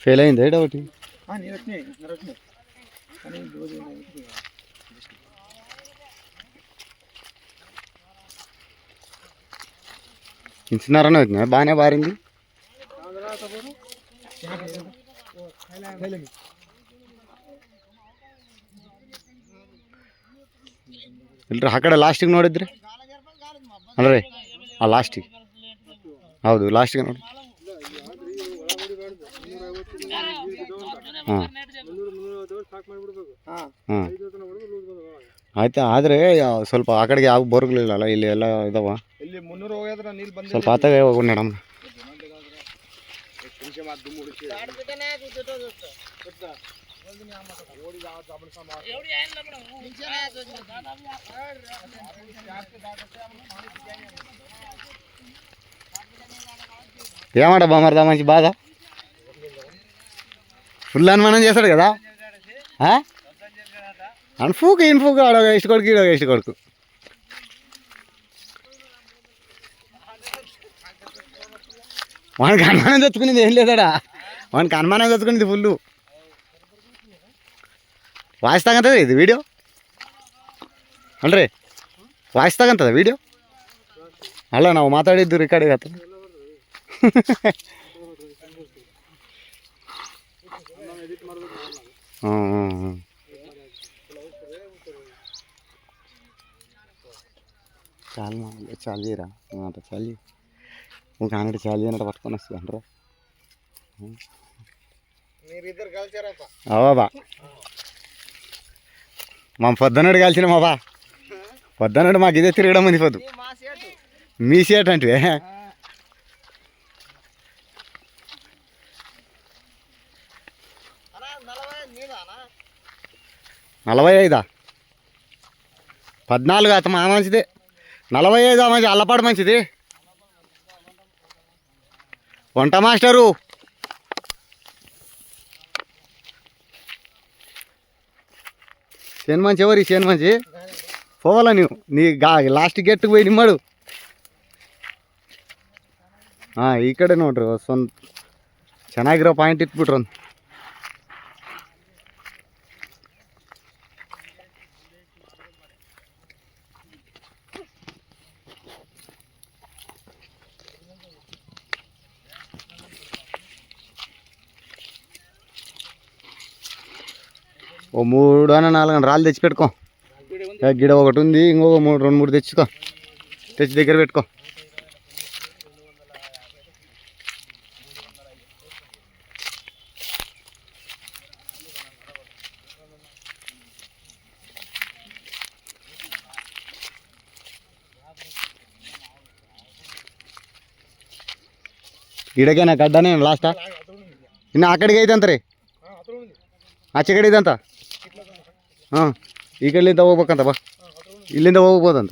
fail అయింది ఏడా ఒకటి చిన్నారనే వచ్చింది బాగానే బారింది ಇಲ್ರಿ ಆ ಕಡೆ ಲಾಸ್ಟಿಗೆ ನೋಡಿದ್ರಿ ಅಲ್ರಿ ಆ ಲಾಸ್ಟಿಗೆ ಹೌದು ಲಾಸ್ಟಿಗೆ ನೋಡಿ ಹಾಂ ಹಾಂ ಆಯ್ತು ಆದರೆ ಸ್ವಲ್ಪ ಆ ಕಡೆಗೆ ಯಾವ ಬರಲಿಲ್ಲಲ್ಲ ಇಲ್ಲಿ ಎಲ್ಲ ಇದಾವ ಸ್ವಲ್ಪ ಆತಾಗ ಹೋಗೋಣ ಮೇಡಮ್ ఏమాడబ్బా మరి మంచి బాధ ఫుల్ అనుమానం చేస్తాడు కదా అన్ఫూకు ఇన్ఫూకు ఆడ ఇష్ట కొడుకు ఈడ ఇష్ట కొడుకు వానికి అనుమానం తెచ్చుకునేది ఏం లేదాడా వానికి అనుమానం తెచ్చుకునేది ఫుల్ ವಾಯ್ಸ್ ತಗೊಂತದ ಇದು ವಿಡಿಯೋ ಅಲ್ರಿ ವಾಯ್ಸ್ ತಗೊಂತದ ವಿಡಿಯೋ ಅಲ್ಲ ನಾವು ಮಾತಾಡಿದ್ದು ರೆಕಾರ್ಡಿಗೆ ಆಗ್ತದೆ ಹ್ಞೂ ಹ್ಞೂ ಹ್ಞೂ చాలు చాలు చేయరా అంట చాలు ఒక ఆనటి చాలు చేయనట్టు పట్టుకొని వస్తుంది అంటారా అవా మా పొద్దున్నాడు కలిసిన మా బా పొద్దున్నాడు మాకు ఇదే తిరగడం మంది పొద్దు మీ సేట్ అంటే 45 14 అత మా మంచిదే 45 మంచి అల్లపాడు మంచిది వంట మాస్టరు చేను మంచి ఎవరి చేను మంచి పోవాలా నువ్వు నీ లాస్ట్ గెట్టుకు పోయి నిమ్మడు ಈ ಕಡೆ ನೋಡ್ರಿ ಒಂದು ಚೆನ್ನಾಗಿರೋ ಪಾಯಿಂಟ್ ಇಟ್ಬಿಟ್ರು ಒಂದು ఓ 3 అన్న 4 అన్న రాళ్ళు తెచ్చి పెట్టుకో గిడ ఒకటి ఉంది ఇంకొక 2-3 తెచ్చుకో తెచ్చి దగ్గర పెట్టుకో ಗಿಡಗೇನ ಗಡ್ಡನೇ ಲಾಸ್ಟಾ ಇನ್ನು ಆ ಕಡೆಗೆ ಐತೆ ಅಂತ್ರಿ ಆಚೆ ಕಡೆ ಇದೆ ಅಂತ ಹಾಂ ಈ ಕಡೆಯಿಂದ ಹೋಗ್ಬೇಕಂತ ಬಾ ಇಲ್ಲಿಂದ ಹೋಗ್ಬೋದಂತ